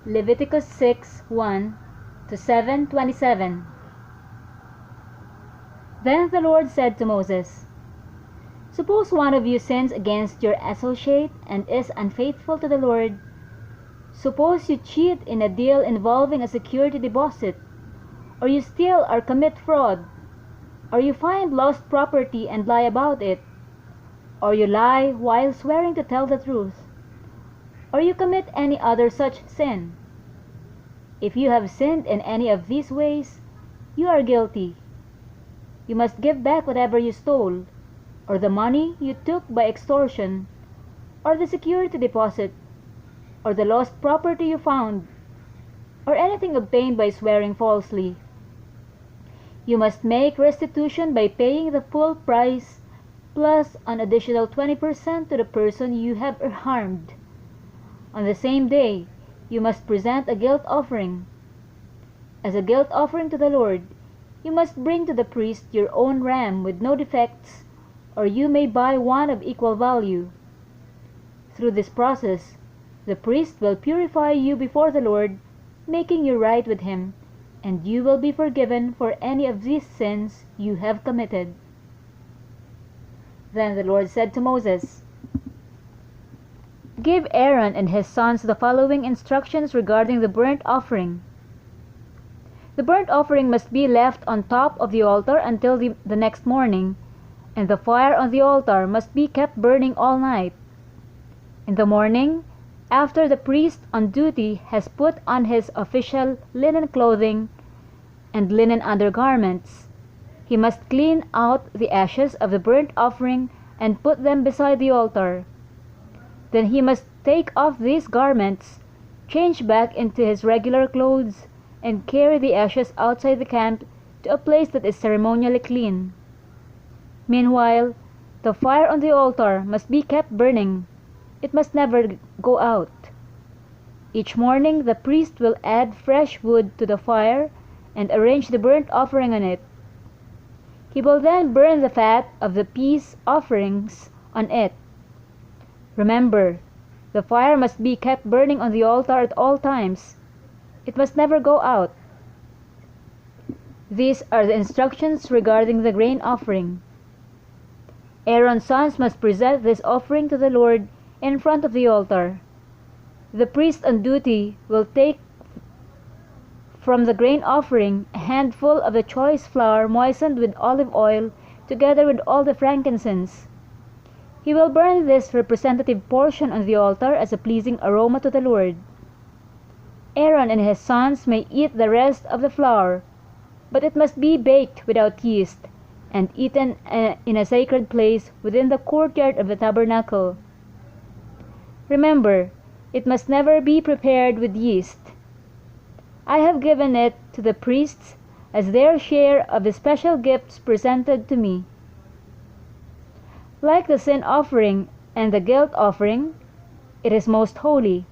Leviticus 6:1 to 7:27. Then the Lord said to Moses, Suppose one of you sins against your associate and is unfaithful to the Lord. Suppose you cheat in a deal involving a security deposit, or you steal or commit fraud, or you find lost property and lie about it, or you lie while swearing to tell the truth, or you commit any other such sin. If you have sinned in any of these ways, you are guilty. You must give back whatever you stole, or the money you took by extortion, or the security deposit, or the lost property you found, or anything obtained by swearing falsely. You must make restitution by paying the full price, plus an additional 20% to the person you have harmed. On the same day, you must present a guilt offering. As a guilt offering to the Lord, you must bring to the priest your own ram with no defects, or you may buy one of equal value. Through this process, the priest will purify you before the Lord, making you right with him, and you will be forgiven for any of these sins you have committed. Then the Lord said to Moses, Give Aaron and his sons the following instructions regarding the burnt offering. The burnt offering must be left on top of the altar until the next morning, and the fire on the altar must be kept burning all night. In the morning, after the priest on duty has put on his official linen clothing and linen undergarments, he must clean out the ashes of the burnt offering and put them beside the altar. Then he must take off these garments, change back into his regular clothes, and carry the ashes outside the camp to a place that is ceremonially clean. Meanwhile, the fire on the altar must be kept burning. It must never go out. Each morning the priest will add fresh wood to the fire and arrange the burnt offering on it. He will then burn the fat of the peace offerings on it. Remember, the fire must be kept burning on the altar at all times. It must never go out. These are the instructions regarding the grain offering. Aaron's sons must present this offering to the Lord in front of the altar. The priest on duty will take from the grain offering a handful of the choice flour moistened with olive oil together with all the frankincense. He will burn this representative portion on the altar as a pleasing aroma to the Lord. Aaron and his sons may eat the rest of the flour, but it must be baked without yeast and eaten in a sacred place within the courtyard of the tabernacle. Remember, it must never be prepared with yeast. I have given it to the priests as their share of the special gifts presented to me. Like the sin offering and the guilt offering, it is most holy.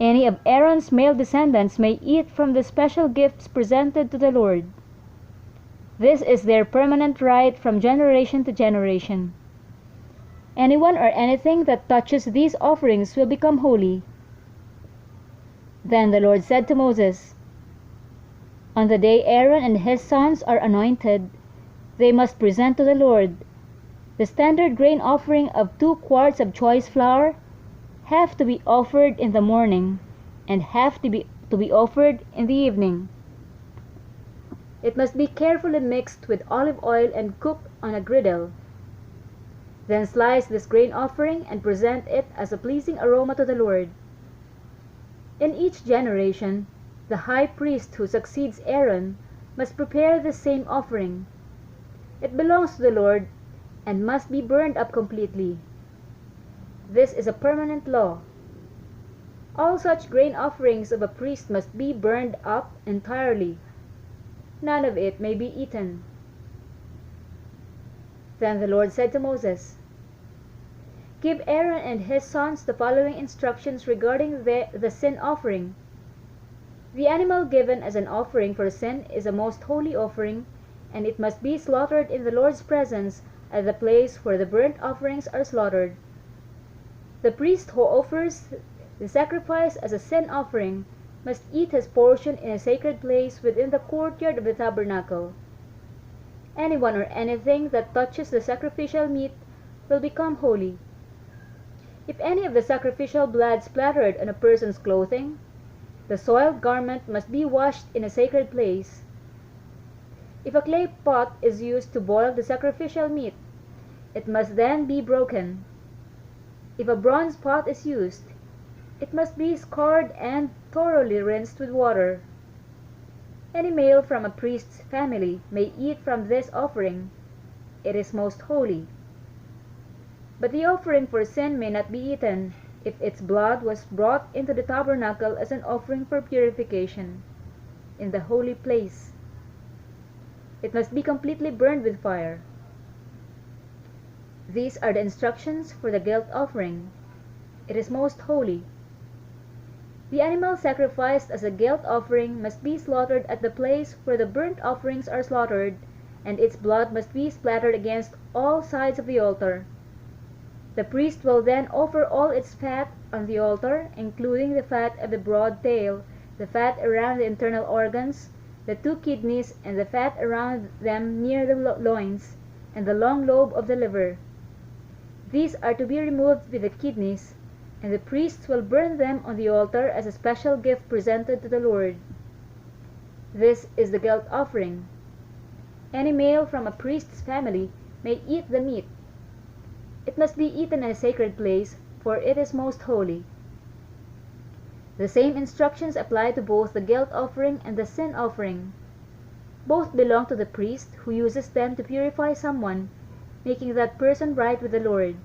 Any of Aaron's male descendants may eat from the special gifts presented to the Lord. This is their permanent right from generation to generation. Anyone or anything that touches these offerings will become holy. Then the Lord said to Moses, On the day Aaron and his sons are anointed, they must present to the Lord the standard grain offering of 2 quarts of choice flour, half to be offered in the morning, and half to be offered in the evening. It must be carefully mixed with olive oil and cooked on a griddle. Then slice this grain offering and present it as a pleasing aroma to the Lord. In each generation, the high priest who succeeds Aaron must prepare the same offering. It belongs to the Lord and must be burned up completely. This is a permanent law. All such grain offerings of a priest must be burned up entirely. None of it may be eaten. Then the Lord said to Moses, Give Aaron and his sons the following instructions regarding the sin offering. The animal given as an offering for sin is a most holy offering, and it must be slaughtered in the Lord's presence at the place where the burnt offerings are slaughtered. The priest who offers The sacrifice as a sin offering must eat his portion in a sacred place within the courtyard of the tabernacle. Anyone or anything that touches the sacrificial meat will become holy. If any of the sacrificial blood splattered on a person's clothing, the soiled garment must be washed in a sacred place. If a clay pot is used to boil the sacrificial meat, it must then be broken. If a bronze pot is used, it must be scoured and thoroughly rinsed with water. Any male from a priest's family may eat from this offering. It is most holy. But the offering for sin may not be eaten if its blood was brought into the tabernacle as an offering for purification, in the holy place. It must be completely burned with fire. These are the instructions for the guilt offering. It is most holy. The animal sacrificed as a guilt offering must be slaughtered at the place where the burnt offerings are slaughtered, and its blood must be splattered against all sides of the altar. The priest will then offer all its fat on the altar, including the fat of the broad tail, the fat around the internal organs, the 2 kidneys, and the fat around them near the loins, and the long lobe of the liver. These are to be removed with the kidneys, and the priests will burn them on the altar as a special gift presented to the Lord. This is the guilt offering. Any male from a priest's family may eat the meat. It must be eaten in a sacred place, for it is most holy. The same instructions apply to both the guilt offering and the sin offering. Both belong to the priest, who uses them to purify someone, making that person right with the Lord.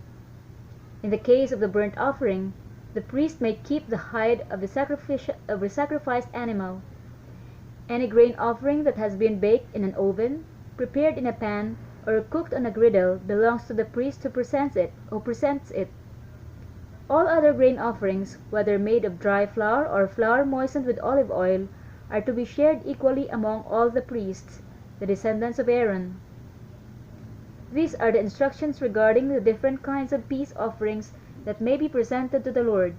In the case of the burnt offering, the priest may keep the hide of the sacrificed animal. Any grain offering that has been baked in an oven, prepared in a pan, or cooked on a griddle belongs to the priest who presents it. All other grain offerings, whether made of dry flour or flour moistened with olive oil, are to be shared equally among all the priests, the descendants of Aaron. These are the instructions regarding the different kinds of peace offerings that may be presented to the Lord.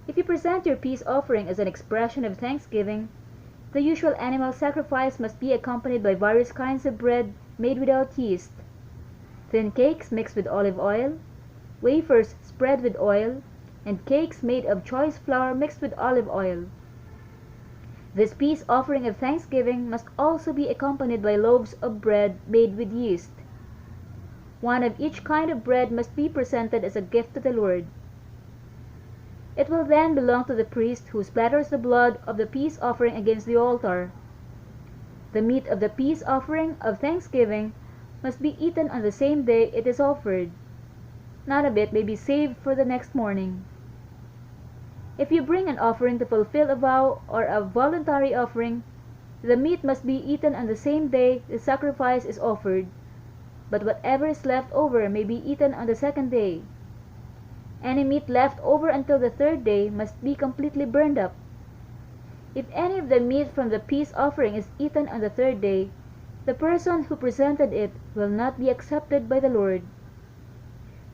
If you present your peace offering as an expression of thanksgiving, the usual animal sacrifice must be accompanied by various kinds of bread made without yeast, thin cakes mixed with olive oil, wafers spread with oil, and cakes made of choice flour mixed with olive oil. This peace offering of thanksgiving must also be accompanied by loaves of bread made with yeast. One of each kind of bread must be presented as a gift to the Lord. It will then belong to the priest, who splatters the blood of the peace offering against the altar. The meat of the peace offering of thanksgiving must be eaten on the same day it is offered. None of it may be saved for the next morning. If you bring an offering to fulfill a vow or a voluntary offering, the meat must be eaten on the same day the sacrifice is offered, but whatever is left over may be eaten on the second day. Any meat left over until the third day must be completely burned up. If any of the meat from the peace offering is eaten on the third day, the person who presented it will not be accepted by the Lord.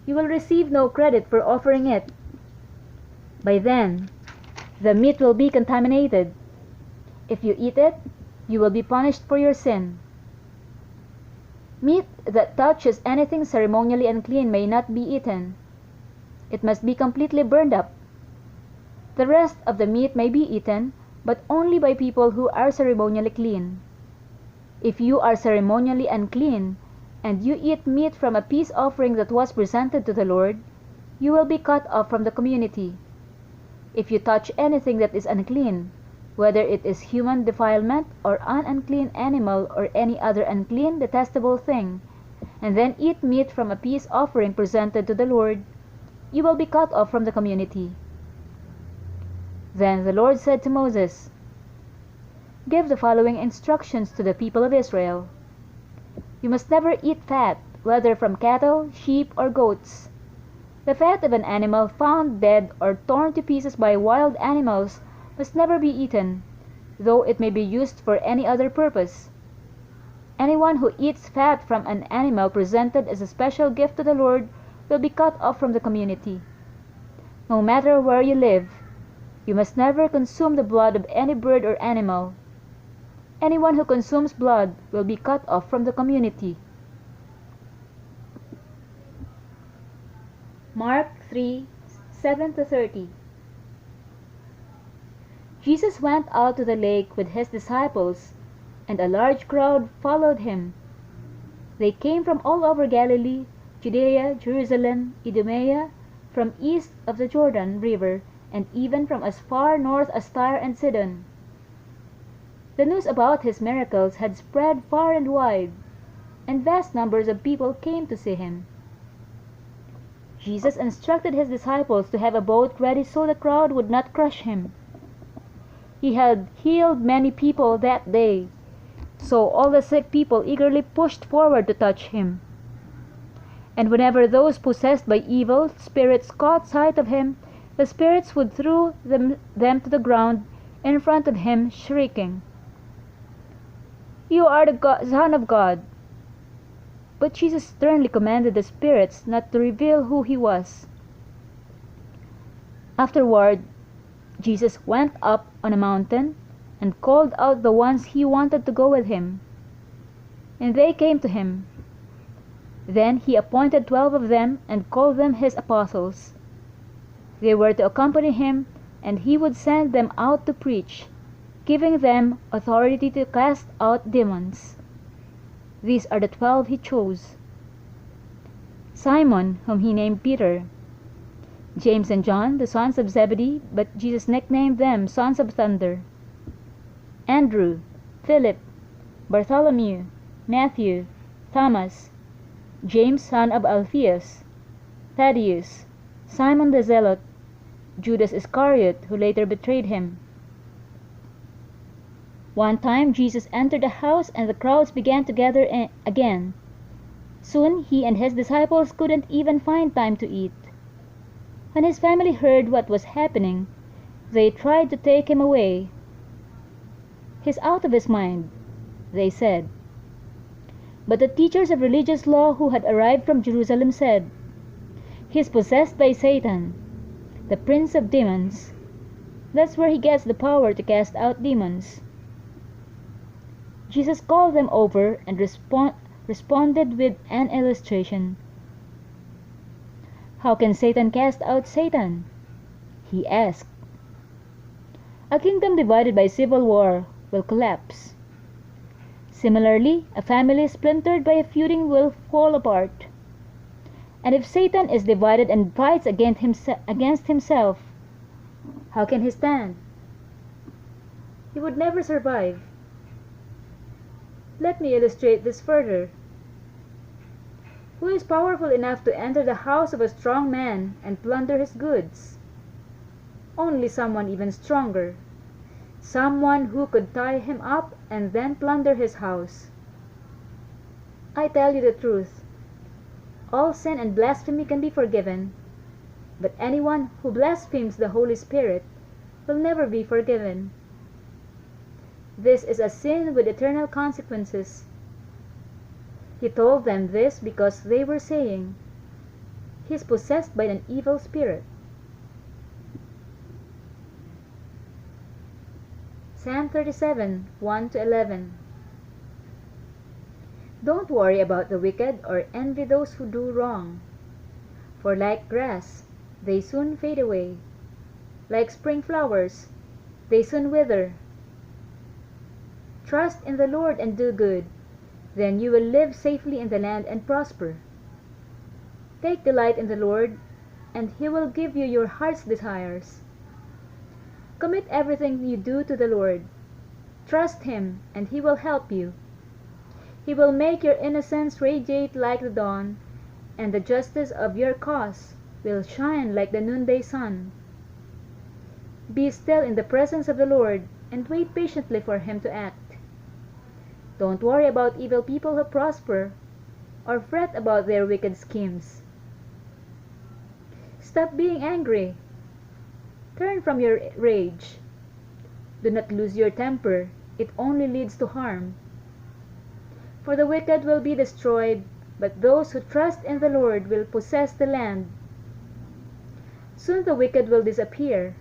You will receive no credit for offering it. By then, the meat will be contaminated. If you eat it, you will be punished for your sin. Meat that touches anything ceremonially unclean may not be eaten. It must be completely burned up. The rest of the meat may be eaten, but only by people who are ceremonially clean. If you are ceremonially unclean, and you eat meat from a peace offering that was presented to the Lord, you will be cut off from the community. If you touch anything that is unclean, whether it is human defilement or an unclean animal or any other unclean, detestable thing, and then eat meat from a peace offering presented to the Lord, you will be cut off from the community. Then the Lord said to Moses, "Give the following instructions to the people of Israel. You must never eat fat, whether from cattle, sheep, or goats. The fat of an animal found dead or torn to pieces by wild animals must never be eaten, though it may be used for any other purpose. Anyone who eats fat from an animal presented as a special gift to the Lord will be cut off from the community. No matter where you live, you must never consume the blood of any bird or animal. Anyone who consumes blood will be cut off from the community. Mark 3:7-30. Jesus went out to the lake with his disciples, and a large crowd followed him. They came from all over Galilee, Judea, Jerusalem, Idumea, from east of the Jordan River, and even from as far north as Tyre and Sidon. The news about his miracles had spread far and wide, and vast numbers of people came to see him. Jesus instructed his disciples to have a boat ready so the crowd would not crush him. He had healed many people that day, so all the sick people eagerly pushed forward to touch him. And whenever those possessed by evil spirits caught sight of him, the spirits would throw them to the ground in front of him, shrieking, "You are the Son of God." But Jesus sternly commanded the spirits not to reveal who he was. Afterward, Jesus went up on a mountain and called out the ones he wanted to go with him. And they came to him. Then he appointed 12 of them and called them his apostles. They were to accompany him, and he would send them out to preach, giving them authority to cast out demons. These are the 12 he chose: Simon, whom he named Peter; James and John, the sons of Zebedee, but Jesus nicknamed them sons of thunder; Andrew, Philip, Bartholomew, Matthew, Thomas, James son of Alphaeus, Thaddeus, Simon the Zealot, Judas Iscariot, who later betrayed him. One time Jesus entered a house, and the crowds began to gather again. Soon he and his disciples couldn't even find time to eat. When his family heard what was happening, they tried to take him away. "He's out of his mind," they said. But the teachers of religious law who had arrived from Jerusalem said, "He's possessed by Satan, the prince of demons. That's where he gets the power to cast out demons." Jesus called them over and responded with an illustration. "How can Satan cast out Satan?" he asked. "A kingdom divided by civil war will collapse. Similarly, a family splintered by a feuding will fall apart. And if Satan is divided and fights against himself, how can he stand? He would never survive. Let me illustrate this further. Who is powerful enough to enter the house of a strong man and plunder his goods? Only someone even stronger. Someone who could tie him up and then plunder his house. I tell you the truth. All sin and blasphemy can be forgiven, but anyone who blasphemes the Holy Spirit will never be forgiven. This is a sin with eternal consequences." He told them this because they were saying, "He is possessed by an evil spirit." Psalm 37, 1-11. Don't worry about the wicked or envy those who do wrong, for like grass, they soon fade away. Like spring flowers, they soon wither. Trust in the Lord and do good, then you will live safely in the land and prosper. Take delight in the Lord, and He will give you your heart's desires. Commit everything you do to the Lord. Trust Him, and He will help you. He will make your innocence radiate like the dawn, and the justice of your cause will shine like the noonday sun. Be still in the presence of the Lord, and wait patiently for Him to act. Don't worry about evil people who prosper, or fret about their wicked schemes. Stop being angry. Turn from your rage. Do not lose your temper. It only leads to harm. For the wicked will be destroyed, but those who trust in the Lord will possess the land. Soon the wicked will disappear.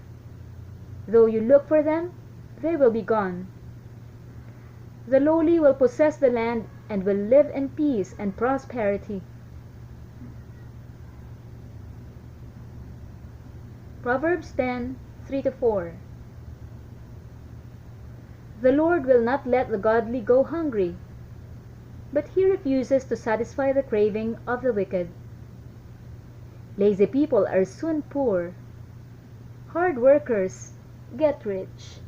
Though you look for them, they will be gone. The lowly will possess the land and will live in peace and prosperity. Proverbs 10:3-4. The Lord will not let the godly go hungry, but he refuses to satisfy the craving of the wicked. Lazy people are soon poor. Hard workers get rich.